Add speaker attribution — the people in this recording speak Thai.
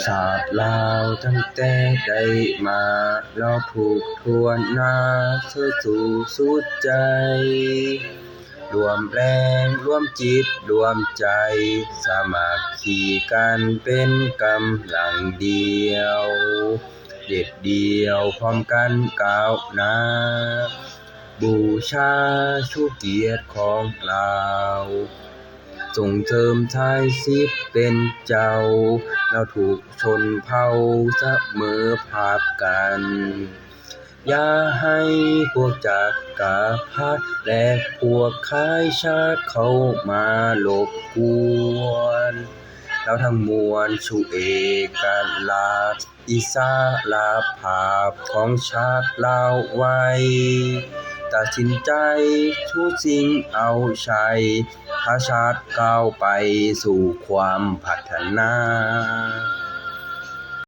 Speaker 1: ชาติลาวตั้งแต่ได้มาเราถูกทวนนาเธอสู่สุดใจรวมแรงรวมจิตรวมใจสามัคคีกันเป็นกำลังเดียวเด็ดเดียวพร้อมกันก้าวหน้าบูชาชูเกียรติของเราส่งเสริมชายสิทธิ์เป็นเจ้าเราถูกชนเผ่าเสมอภาคกันอย่าให้พวกจักรพรรดิและพวกข้ายชาติเข้ามารบกวนเราทั้งมวลชูเอกราชอิสรภาพของชาติลาวไว้ตัดสินใจชูชิงเอาชัยพาชาติก้าวไปสู่ความพัฒนา